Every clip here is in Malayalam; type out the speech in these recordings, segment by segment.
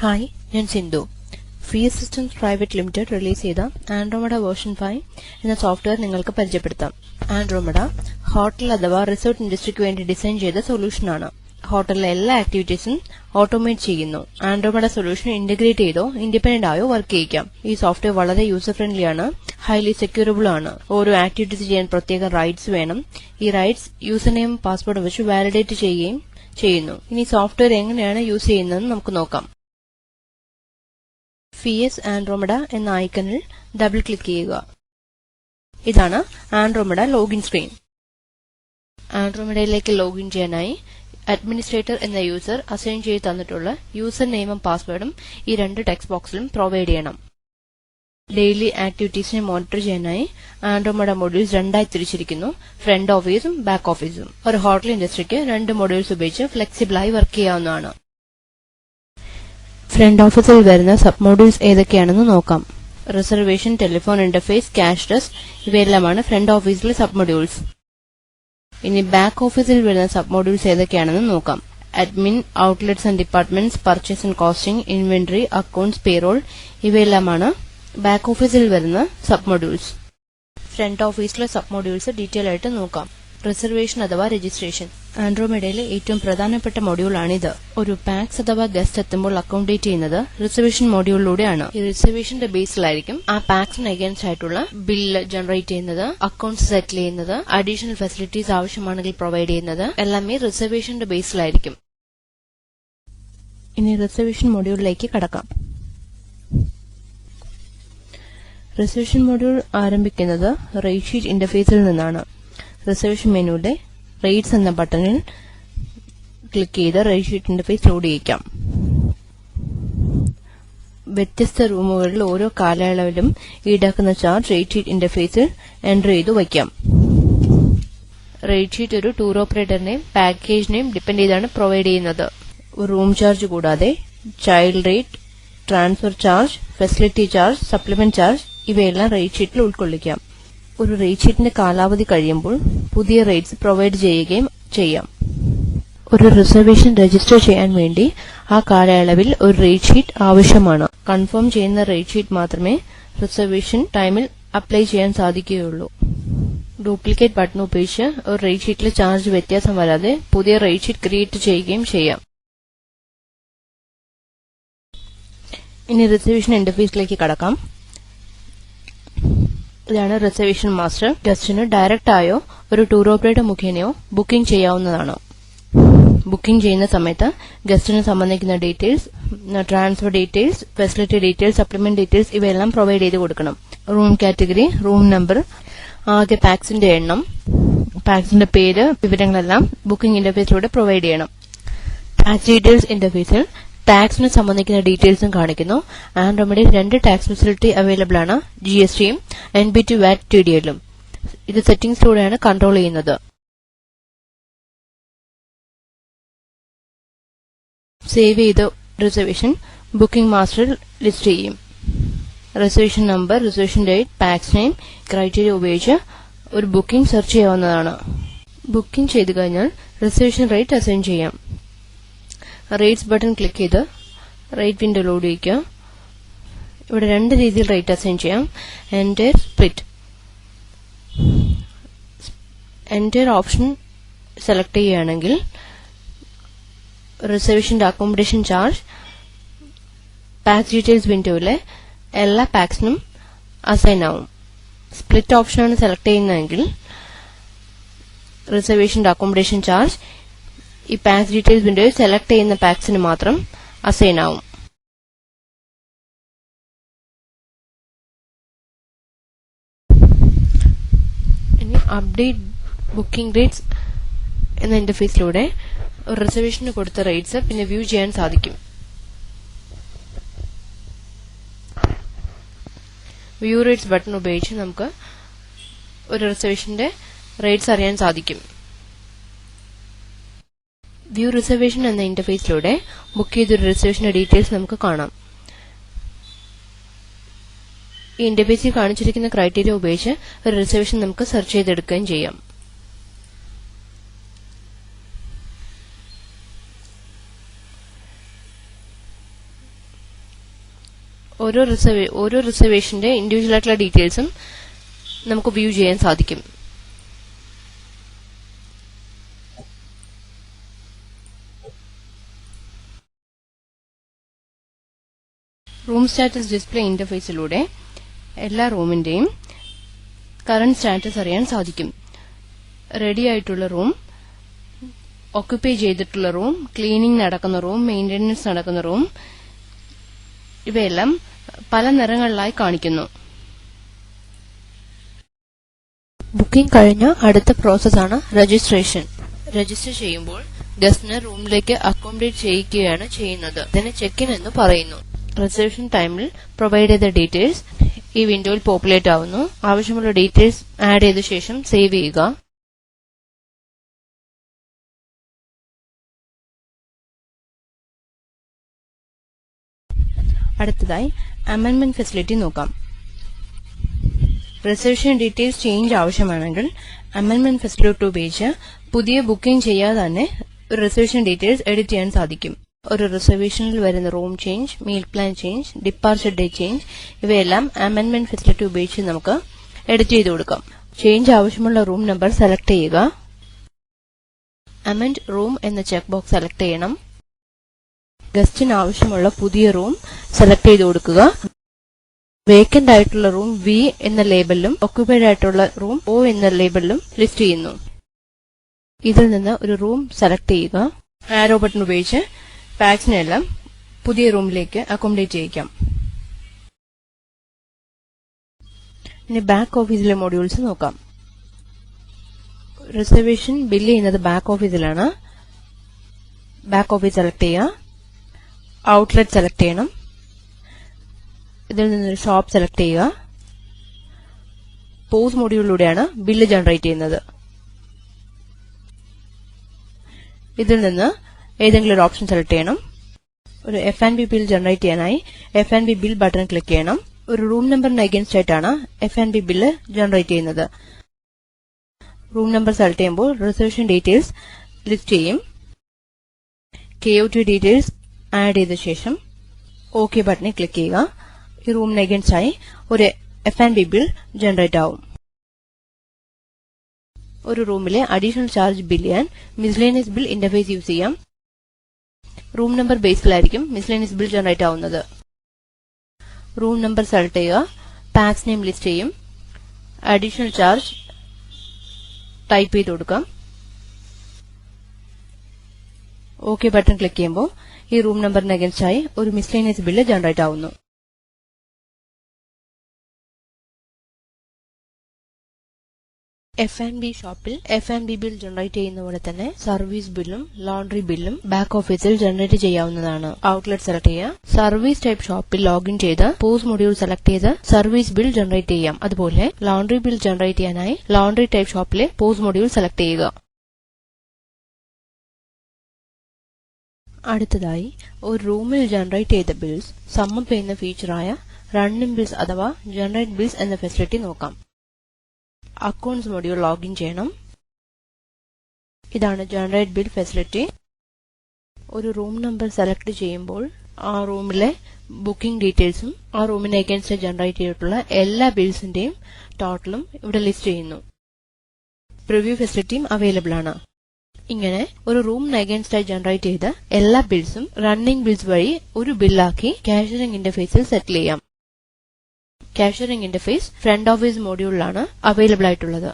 ഹായ്, ഞാൻ Sindhu. Fias systems private limited release ചെയ്ത ആൻഡ്രോമഡ വേർഷൻ 5 എന്ന സോഫ്റ്റ്വെയർ നിങ്ങൾക്ക് പരിചയപ്പെടുത്താം. ആൻഡ്രോമഡ ഹോട്ടൽ അഥവാ റിസോർട്ട് ഇൻഡസ്ട്രിക്ക് വേണ്ടി ഡിസൈൻ ചെയ്ത സൊല്യൂഷനാണ്. ഹോട്ടലിലെ എല്ലാ ആക്ടിവിറ്റീസും ഓട്ടോമേറ്റ് ചെയ്യുന്നു. ആൻഡ്രോമഡ സൊല്യൂഷൻ ഇന്റഗ്രേറ്റ് ചെയ്തോ ഇൻഡിപെൻഡന്റ് ആയോ വർക്ക് ചെയ്യിക്കാം. ഈ സോഫ്റ്റ്വെയർ വളരെ യൂസർ ഫ്രണ്ട്ലി ആണ്, ഹൈലി സെക്യൂറബിൾ ആണ്. ഓരോ ആക്ടിവിറ്റീസ് ചെയ്യാൻ പ്രത്യേക റൈറ്റ്സ് വേണം. ഈ റൈറ്റ്സ് യൂസർ നെയിം പാസ്വേഡ് വെച്ച് വാലിഡേറ്റ് ചെയ്യുകയും ചെയ്യുന്നു. ഇനി സോഫ്റ്റ്വെയർ എങ്ങനെയാണ് യൂസ് ചെയ്യുന്നതെന്ന് നമുക്ക് നോക്കാം. ഫിയസ് ആൻഡ്രോമഡ എന്ന ഐക്കണിൽ ഡബിൾ ക്ലിക്ക് ചെയ്യുക. ഇതാണ് ആൻഡ്രോമഡ ലോഗിൻ സ്ക്രീൻ. ആൻഡ്രോമഡയിലേക്ക് ലോഗിൻ ചെയ്യാനായി അഡ്മിനിസ്ട്രേറ്റർ എന്ന യൂസർ അസൈൻ ചെയ്ത് തന്നിട്ടുള്ള യൂസർ നെയിമും പാസ്വേഡും ഈ രണ്ട് ടെക്സ്റ്റ് ബോക്സിലും പ്രൊവൈഡ് ചെയ്യണം. ഡെയിലി ആക്ടിവിറ്റീസിനെ മോണിറ്റർ ചെയ്യാനായി ആൻഡ്രോമഡ മൊഡ്യൂൾസ് രണ്ടായി തിരിച്ചിരിക്കുന്നു: ഫ്രണ്ട് ഓഫീസും ബാക്ക് ഓഫീസും. ഒരു ഹോട്ടൽ ഇൻഡസ്ട്രിക്ക് രണ്ട് മൊഡ്യൂൾസ് ഉപയോഗിച്ച് ഫ്ലെക്സിബിളായി വർക്ക് ചെയ്യാവുന്നതാണ്. ഫ്രണ്ട് ഓഫീസിൽ വരുന്ന സബ് മോഡ്യൂൾസ് ഏതൊക്കെയാണെന്ന് നോക്കാം. Reservation, telephone interface, cash desk ഇവയെല്ലാമാണ് ഫ്രണ്ട് ഓഫീസിലെ സബ് മോഡ്യൂൾസ്. ഇനി ബാക്ക് ഓഫീസിൽ വരുന്ന സബ് മോഡ്യൂൾസ് ഏതൊക്കെയാണെന്ന് നോക്കാം. Admin, outlets and departments, purchase and costing, inventory, accounts, payroll ഇവയെല്ലാമാണ് ബാക്ക് ഓഫീസിൽ വരുന്ന സബ് മോഡ്യൂൾസ്. ഫ്രണ്ട് ഓഫീസിലെ സബ് മോഡ്യൂൾസ് ഡീറ്റെയിൽ ആയിട്ട് നോക്കാം. റിസർവേഷൻ അഥവാ രജിസ്ട്രേഷൻ ആൻഡ്രോമഡയിലെ ഏറ്റവും പ്രധാനപ്പെട്ട മൊഡ്യൂളാണിത്. ഒരു പാക്സ് അഥവാ ഗസ്റ്റ് എത്തുമ്പോൾ അക്കോമഡേറ്റ് ചെയ്യുന്നത് റിസർവേഷൻ മൊഡ്യൂളിലൂടെയാണ്. ഈ റിസർവേഷന്റെ ബേസിലായിരിക്കും ആ പാക്സിന് അഗൈൻസ്റ്റ് ആയിട്ടുള്ള ബില്ല് ജനറേറ്റ് ചെയ്യുന്നത്, അക്കൌണ്ട്സ് സെറ്റിൽ ചെയ്യുന്നത്, അഡീഷണൽ ഫെസിലിറ്റീസ് ആവശ്യമാണെങ്കിൽ പ്രൊവൈഡ് ചെയ്യുന്നത് എല്ലാം ഈ റിസർവേഷന്റെ ബേസിലായിരിക്കും. ഇനി റിസർവേഷൻ മൊഡ്യൂളിലേക്ക് കടക്കാം. റിസർവേഷൻ മൊഡ്യൂൾ ആരംഭിക്കുന്നത് റേറ്റ് ഷീറ്റ് ഇന്റർഫേസിൽ നിന്നാണ്. റിസർവേഷൻ മെനുവിലെ റേറ്റ്സ് എന്ന ബട്ടണിൽ ക്ലിക്ക് ചെയ്ത് റേറ്റ് ഷീറ്റ് ഇന്റർഫേസ് ലോഡ് ചെയ്യിക്കാം. വ്യത്യസ്ത റൂമുകളിൽ ഓരോ കാലയളവിലും ഈടാക്കുന്ന ചാർജ് റേറ്റ് ഷീറ്റ് ഇന്റർഫേസിൽ എൻറർ ചെയ്തു വയ്ക്കാം. റേറ്റ് ഷീറ്റ് ഒരു ടൂർ ഓപ്പറേറ്ററിനെയും പാക്കേജിനെയും ഡിപെൻഡ് ചെയ്താണ് പ്രൊവൈഡ് ചെയ്യുന്നത്. റൂം ചാർജ് കൂടാതെ child rate, transfer charge, facility charge, supplement charge ഇവയെല്ലാം റേറ്റ് ഷീറ്റിൽ ഉൾക്കൊള്ളിക്കാം. ഒരു റേറ്റ് ഷീറ്റിന്റെ കാലാവധി കഴിയുമ്പോൾ പുതിയ റേറ്റ്സ് പ്രൊവൈഡ് ചെയ്യുകയും ചെയ്യാം. ഒരു റിസർവേഷൻ രജിസ്റ്റർ ചെയ്യാൻ വേണ്ടി ആ കാലയളവിൽ ഒരു റേറ്റ് ഷീറ്റ് ആവശ്യമാണ്. കൺഫേം ചെയ്യുന്ന റേറ്റ് ഷീറ്റ് മാത്രമേ റിസർവേഷൻ ടൈമിൽ അപ്ലൈ ചെയ്യാൻ സാധിക്കുകയുള്ളൂ. ഡ്യൂപ്ലിക്കേറ്റ് ബട്ടൺ ഉപയോഗിച്ച് ഒരു റേറ്റ് ഷീറ്റിലെ ചാർജ് വ്യത്യാസം വരാതെ പുതിയ റേറ്റ് ഷീറ്റ് ക്രിയേറ്റ് ചെയ്യുകയും ചെയ്യാം. ഇനി റിസർവേഷൻ ഇന്റർഫേസിലേക്ക് കടക്കാം. ഇതാണ് റിസർവേഷൻ മാസ്റ്റർ. ഗസ്റ്റിന് ഡയറക്റ്റ് ആയോ ഒരു ടൂർ ഓപ്പറേറ്റർ മുഖേനയോ ബുക്കിംഗ് ചെയ്യാവുന്നതാണ്. ബുക്കിംഗ് ചെയ്യുന്ന സമയത്ത് ഗസ്റ്റിന് സംബന്ധിക്കുന്ന details, transfer details, facility details, supplement details ഇവയെല്ലാം പ്രൊവൈഡ് ചെയ്ത് കൊടുക്കണം. റൂം കാറ്റഗറി, റൂം നമ്പർ, ആകെ പാക്സിന്റെ എണ്ണം, പാക്സിന്റെ പേര് വിവരങ്ങളെല്ലാം ബുക്കിംഗ് ഇന്റർഫേസിലൂടെ പ്രൊവൈഡ് ചെയ്യണം. ടാക്സ് ഡീറ്റെയിൽസ് ഇന്റർഫേസിൽ ടാക്സിന് സംബന്ധിക്കുന്ന ഡീറ്റെയിൽസും കാണിക്കുന്നു. ആൻഡ്രോമഡയിൽ രണ്ട് ടാക്സ് ഫെസിലിറ്റി അവൈലബിൾ ആണ്: GSTയും NBT VAT TDLും. ഇത് സെറ്റിംഗ്സിലൂടെയാണ് കൺട്രോൾ ചെയ്യുന്നത്. സേവ് ചെയ്ത റിസർവേഷൻ ബുക്കിംഗ് മാസ്റ്ററിൽ ലിസ്റ്റ് ചെയ്യും. Reservation number, reservation date, pax name, criteria ഉപയോഗിച്ച് ഒരു ബുക്കിംഗ് സെർച്ച് ചെയ്യാവുന്നതാണ്. ബുക്കിംഗ് ചെയ്തു കഴിഞ്ഞാൽ റിസർവേഷൻ റേറ്റ് അസൈൻ ചെയ്യാം. റേറ്റ്സ് ബട്ടൺ ക്ലിക്ക് ചെയ്ത് റേറ്റ് വിൻഡോ ലോഡ് ചെയ്യിക്കുക. ഇവിടെ രണ്ട് രീതിയിൽ റേറ്റ് അസൈൻ ചെയ്യാം: entire, split. Entire option select ചെയ്യുകയാണെങ്കിൽ റിസർവേഷന്റെ അക്കോമഡേഷൻ ചാർജ് പാക്സ് ഡീറ്റെയിൽസ് വിൻഡോയിലെ എല്ലാ പാക്സിനും അസൈൻ ആവും. സ്പ്ലിറ്റ് ഓപ്ഷനാണ് സെലക്ട് ചെയ്യുന്നതെങ്കിൽ റിസർവേഷന്റെ അക്കോമഡേഷൻ ചാർജ് ഈ പാക്സ് ഡീറ്റെയിൽസ് വിൻഡോയിൽ സെലക്ട് ചെയ്യുന്ന പാക്സിന് മാത്രം അസൈൻ ആവും. ഇനി അപ്ഡേറ്റ് ബുക്കിംഗ് റേറ്റ്സ് എന്ന ഇന്റർഫേസിലൂടെ റിസർവേഷന് കൊടുത്ത റേറ്റ്സ് പിന്നെ വ്യൂ ചെയ്യാൻ സാധിക്കും. വ്യൂ റേറ്റ്സ് ബട്ടൺ ഉപയോഗിച്ച് നമുക്ക് ഒരു റിസർവേഷന്റെ റേറ്റ്സ് അറിയാൻ സാധിക്കും. വ്യൂ റിസർവേഷൻ എന്ന ഇന്റർഫേസിലൂടെ ബുക്ക് ചെയ്തൊരു റിസർവേഷന്റെ ഡീറ്റെയിൽസ് നമുക്ക് കാണാം. ഈ ഇന്റർഫേസിൽ കാണിച്ചിരിക്കുന്ന ക്രൈറ്റീരിയ ഉപയോഗിച്ച് ഒരു റിസർവേഷൻ നമുക്ക് സെർച്ച് ചെയ്തെടുക്കുകയും ചെയ്യാം. ഓരോ റിസർവേഷന്റെ ഇൻഡിവിജ്വൽ ആയിട്ടുള്ള ഡീറ്റെയിൽസും നമുക്ക് വ്യൂ ചെയ്യാൻ സാധിക്കും. റൂം സ്റ്റാറ്റസ് ഡിസ്പ്ലേ ഇന്റർഫേസിലൂടെ എല്ലാ റൂമിന്റെയും കറന്റ് സ്റ്റാറ്റസ് അറിയാൻ സാധിക്കും. റെഡി ആയിട്ടുള്ള റൂം, ഓക്യുപ്പൈ ചെയ്തിട്ടുള്ള റൂം, ക്ലീനിംഗ് നടക്കുന്ന റൂം, മെയിന്റനൻസ് നടക്കുന്ന റൂം, ഇവയെല്ലാം പല നിറങ്ങളിലായി കാണിക്കുന്നു. ബുക്കിംഗ് കഴിഞ്ഞ അടുത്ത പ്രോസസ്സാണ് രജിസ്ട്രേഷൻ. രജിസ്റ്റർ ചെയ്യുമ്പോൾ ഗസ്റ്റിനെ റൂമിലേക്ക് അക്കോമഡേറ്റ് ചെയ്യിക്കുകയാണ് ചെയ്യുന്നത്. ഇതിനെ ചെക്ക് ഇൻ എന്ന് പറയുന്നു. റിസർവേഷൻ ടൈമിൽ പ്രൊവൈഡ് ചെയ്ത ഡീറ്റെയിൽസ് ഈ വിൻഡോയിൽ പോപ്പുലേറ്റ് ആവുന്നു. ആവശ്യമുള്ള ഡീറ്റെയിൽസ് ആഡ് ചെയ്ത ശേഷം സേവ് ചെയ്യുക. അടുത്തതായി അമെൻഡ്മെന്റ് ഫെസിലിറ്റി നോക്കാം. റിസർവേഷൻ ഡീറ്റെയിൽസ് ചേഞ്ച് ആവശ്യമാണെങ്കിൽ അമെൻഡ്മെന്റ് ഫെസിലിറ്റി ഉപയോഗിച്ച് പുതിയ ബുക്കിംഗ് ചെയ്യാതെ തന്നെ റിസർവേഷൻ ഡീറ്റെയിൽസ് എഡിറ്റ് ചെയ്യാൻ സാധിക്കും. ഒരു റിസർവേഷനിൽ വരുന്ന room change, meal plan change, departure day change ഇവയെല്ലാം അമെൻഡ്മെന്റ് ഫെസിലിറ്റി ഉപയോഗിച്ച് നമുക്ക് എഡിറ്റ് ചെയ്ത് കൊടുക്കാം. ചേഞ്ച് ആവശ്യമുള്ള റൂം നമ്പർ സെലക്ട് ചെയ്യുക. അമെൻഡ് റൂം എന്ന ചെക്ക് ബോക്സ് സെലക്ട് ചെയ്യണം. ഗസ്റ്റിന് ആവശ്യമുള്ള പുതിയ റൂം സെലക്ട് ചെയ്ത് കൊടുക്കുക. വേക്കന്റ് ആയിട്ടുള്ള റൂം വി എന്ന ലേബലിലും ഓക്യുപ്പൈഡ് ആയിട്ടുള്ള റൂം ഒ എന്ന ലേബലിലും ലിസ്റ്റ് ചെയ്യുന്നു. ഇതിൽ നിന്ന് ഒരു റൂം സെലക്ട് ചെയ്യുക. ആരോ ബട്ടൺ ഉപയോഗിച്ച് പാക്സിനെല്ലാം പുതിയ റൂമിലേക്ക് അക്കോമഡേറ്റ് ചെയ്യിക്കാം. ഇനി ബാക്ക് ഓഫീസിലെ മൊഡ്യൂൾസ് നോക്കാം. റിസർവേഷൻ ബില്ല് ചെയ്യുന്നത് ബാക്ക് ഓഫീസിലാണ്. ബാക്ക് ഓഫീസ് സെലക്ട് ചെയ്യുക. ഔട്ട്ലെറ്റ് സെലക്ട് ചെയ്യണം. ഇതിൽ നിന്ന് ഷോപ്പ് സെലക്ട് ചെയ്യുക. പോസ് മൊഡ്യൂളിലൂടെയാണ് ബില്ല് ജനറേറ്റ് ചെയ്യുന്നത്. ഇതിൽ നിന്ന് ഏതെങ്കിലും ഒരു ഓപ്ഷൻ സെലക്ട് ചെയ്യണം. ഒരു F&B ബിൽ ജനറേറ്റ് ചെയ്യാനായി F&B ബിൽ ബട്ടൺ ക്ലിക്ക് ചെയ്യണം. ഒരു റൂം നമ്പറിന് അഗൈൻസ്റ്റ് ആയിട്ടാണ് F&B ബില്ല് ജനറേറ്റ് ചെയ്യുന്നത്. റൂം നമ്പർ സെലക്ട് ചെയ്യുമ്പോൾ റിസർവേഷൻ ഡീറ്റെയിൽസ് ലിസ്റ്റ് ചെയ്യും. KOT ഡീറ്റെയിൽസ് ആഡ് ചെയ്ത ശേഷം OK ബട്ടണിൽ ക്ലിക്ക് ചെയ്യുക. ഈ റൂമിന് അഗൈൻസ്റ്റ് ആയി ഒരു F&B ബിൽ ജനറേറ്റ് ആവും. ഒരു റൂമിലെ അഡീഷണൽ ചാർജ് ബിൽ ചെയ്യാൻ മിസ്ലേനിയസ് ബിൽ ഇന്റർഫേസ് യൂസ് ചെയ്യാം. റൂം നമ്പർ ബേസിലായിരിക്കും മിസ്ലേനിയസ് ബിൽ ജനറേറ്റ് ആവുന്നത്. റൂം നമ്പർ സെലക്ട് ചെയ്യുക. ടാക്സ് നെയിം ലിസ്റ്റ് ചെയ്യും. അഡീഷണൽ ചാർജ് ടൈപ്പ് ചെയ്ത് കൊടുക്കാം. OK ബട്ടൺ ക്ലിക്ക് ചെയ്യുമ്പോൾ ഈ റൂം നമ്പറിന് അഗൈൻസ്റ്റ് ആയി ഒരു മിസ്ലേനിയസ് ബില്ല് ജനറേറ്റ് ആവുന്നു. F&B ഷോപ്പിൽ F&B ബിൽ ജനറേറ്റ് ചെയ്യുന്ന പോലെ തന്നെ സർവീസ് ബില്ലും ലോണ്ടറി ബില്ലും ബാക്ക് ഓഫീസിൽ ജനറേറ്റ് ചെയ്യാവുന്നതാണ്. ഔട്ട്ലെറ്റ് സെലക്ട് ചെയ്യുക. സർവീസ് ടൈപ്പ് ഷോപ്പിൽ ലോഗിൻ ചെയ്ത് പോസ് മൊഡ്യൂൾ സെലക്ട് ചെയ്ത് സർവീസ് ബിൽ ജനറേറ്റ് ചെയ്യാം. അതുപോലെ ലോണ്ടറി ബിൽ ജനറേറ്റ് ചെയ്യാനായി ലോണ്ടറി ടൈപ്പ് ഷോപ്പിലെ പോസ് മൊഡ്യൂൾ സെലക്ട് ചെയ്യുക. അടുത്തതായി ഒരു റൂമിൽ ജനറേറ്റ് ചെയ്ത ബിൽസ് സമ്മപ്പ് ചെയ്യുന്ന ഫീച്ചറായ റണ്ണിംഗ് ബിൽസ് അഥവാ ജനറേറ്റ് ബിൽസ് എന്ന ഫെസിലിറ്റി നോക്കാം. അക്കൌണ്ട്സ് മൊഡ്യൂൾ ലോഗിൻ ചെയ്യണം. ഇതാണ് ജനറേറ്റ് ബിൽ ഫെസിലിറ്റി. ഒരു റൂം നമ്പർ സെലക്ട് ചെയ്യുമ്പോൾ ആ റൂമിലെ ബുക്കിംഗ് ഡീറ്റെയിൽസും ആ റൂമിന് അഗൈൻസ്റ്റ് ജനറേറ്റ് ചെയ്തിട്ടുള്ള എല്ലാ ബിൽസിന്റെയും ടോട്ടലും ഇവിടെ ലിസ്റ്റ് ചെയ്യുന്നു. പ്രിവ്യൂ ഫെസിലിറ്റിയും അവൈലബിൾ ആണ്. ഇങ്ങനെ ഒരു റൂമിന് അഗൈൻസ്റ്റ് ആയി ജനറേറ്റ് ചെയ്ത എല്ലാ ബിൽസും റണ്ണിംഗ് ബിൽസ് വഴി ഒരു ബില്ലാക്കി കാഷ്യറിംഗ് ഇന്റർഫേസിൽ സെറ്റിൽ ചെയ്യാം. കാഷ്യറിംഗ് ഇന്റർഫേസ് ഫ്രണ്ട് ഓഫീസ് മൊഡ്യൂളിലാണ് അവൈലബിൾ ആയിട്ടുള്ളത്.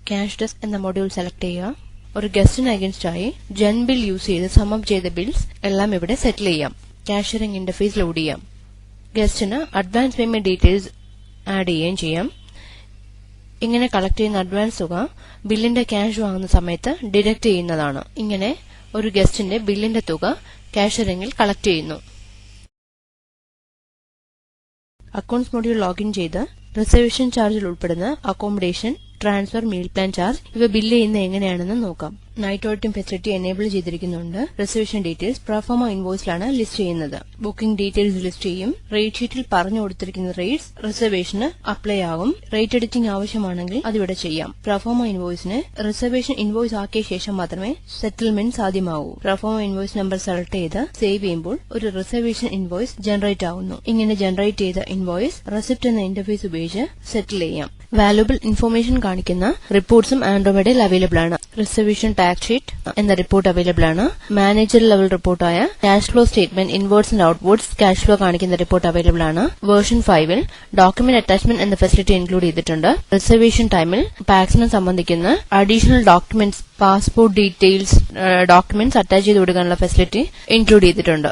ക്യാഷ് ഡെസ്ക് എന്ന മൊഡ്യൂൾ സെലക്ട് ചെയ്യുക. ഒരു ഗസ്റ്റിന് അഗൈൻസ്റ്റ് ആയി ജൻ ബിൽ യൂസ് ചെയ്ത് സമ്മപ്പ് ചെയ്ത ബിൽസ് എല്ലാം ഇവിടെ സെറ്റിൽ ചെയ്യാം. കാഷ്യറിംഗ് ഇന്റർഫേസ് ലോഡ് ചെയ്യാം. ഗസ്റ്റിന് അഡ്വാൻസ് പേയ്മെന്റ് ഡീറ്റെയിൽസ് ആഡ് ചെയ്യുകയും ചെയ്യാം. ഇങ്ങനെ കളക്ട് ചെയ്യുന്ന അഡ്വാൻസ് തുക ബില്ലിന്റെ ക്യാഷ് വാങ്ങുന്ന സമയത്ത് ഡിഡക്ട് ചെയ്യുന്നതാണ്. ഇങ്ങനെ ഒരു ഗസ്റ്റിന്റെ ബില്ലിന്റെ തുക കാഷ്യറിംഗിൽ കളക്ട് ചെയ്യുന്നു. അക്കൌണ്ട്സ് മൊഡ്യൂൾ ലോഗിൻ ചെയ്ത് റിസർവേഷൻ ചാർജിൽ ഉൾപ്പെടുന്ന accommodation, transfer, meal plan charge ഇവ ബില്ല് ചെയ്യുന്നത് എങ്ങനെയാണെന്ന് നോക്കാം. നൈറ്റ് ഓഡിറ്റിംഗ് ഫെസിലിറ്റി എനേബിൾ ചെയ്തിരിക്കുന്നുണ്ട്. റിസർവേഷൻ ഡീറ്റെയിൽസ് പ്രൊഫോമ ഇൻവോയ്സിലാണ് ലിസ്റ്റ് ചെയ്യുന്നത്. ബുക്കിംഗ് ഡീറ്റെയിൽസ് ലിസ്റ്റ് ചെയ്യും. റേറ്റ് ഷീറ്റിൽ പറഞ്ഞു കൊടുത്തിരിക്കുന്ന റേറ്റ്സ് റിസർവേഷന് അപ്ലൈ ആകും. റേറ്റ് എഡിറ്റിംഗ് ആവശ്യമാണെങ്കിൽ അതിവിടെ ചെയ്യാം. പ്രൊഫോമ ഇൻവോയ്സിന് റിസർവേഷൻ ഇൻവോയ്സ് ആക്കിയ ശേഷം മാത്രമേ സെറ്റിൽമെന്റ് സാധ്യമാകൂ. പ്രൊഫോമ ഇൻവോയ്സ് നമ്പർ സെലക്ട് ചെയ്ത് സേവ് ചെയ്യുമ്പോൾ ഒരു റിസർവേഷൻ ഇൻവോയ്സ് ജനറേറ്റ് ആവുന്നു. ഇങ്ങനെ ജനറേറ്റ് ചെയ്ത ഇൻവോയ്സ് റെസിപ്റ്റ് എന്ന ഇന്റർഫേസ് ഉപയോഗിച്ച് സെറ്റിൽ ചെയ്യാം. വാല്യുബിൾ ഇൻഫർമേഷൻ കാണിക്കുന്ന റിപ്പോർട്ട്സും ആൻഡ്രോയിഡിൽ അവൈലബിൾ ആണ്. റിസർവേഷൻ ടാക്സ് ഷീറ്റ് എന്ന റിപ്പോർട്ട് അവൈലബിൾ ആണ്. മാനേജർ ലെവൽ റിപ്പോർട്ടായ cash flow statement inwards and outwards cash flow കാണിക്കുന്ന റിപ്പോർട്ട് അവൈലബിൾ ആണ്. വേർഷൻ 5-ൽ ഡോക്യുമെന്റ് അറ്റാച്ച്മെന്റ് എന്ന ഫെസിലിറ്റി ഇൻക്ലൂഡ് ചെയ്തിട്ടുണ്ട്. റിസർവേഷൻ ടൈമിൽ പാക്സിനെ സംബന്ധിക്കുന്ന additional documents passport details documents attach ചെയ്ത് കൊടുക്കാനുള്ള ഫെസിലിറ്റി ഇൻക്ലൂഡ് ചെയ്തിട്ടുണ്ട്.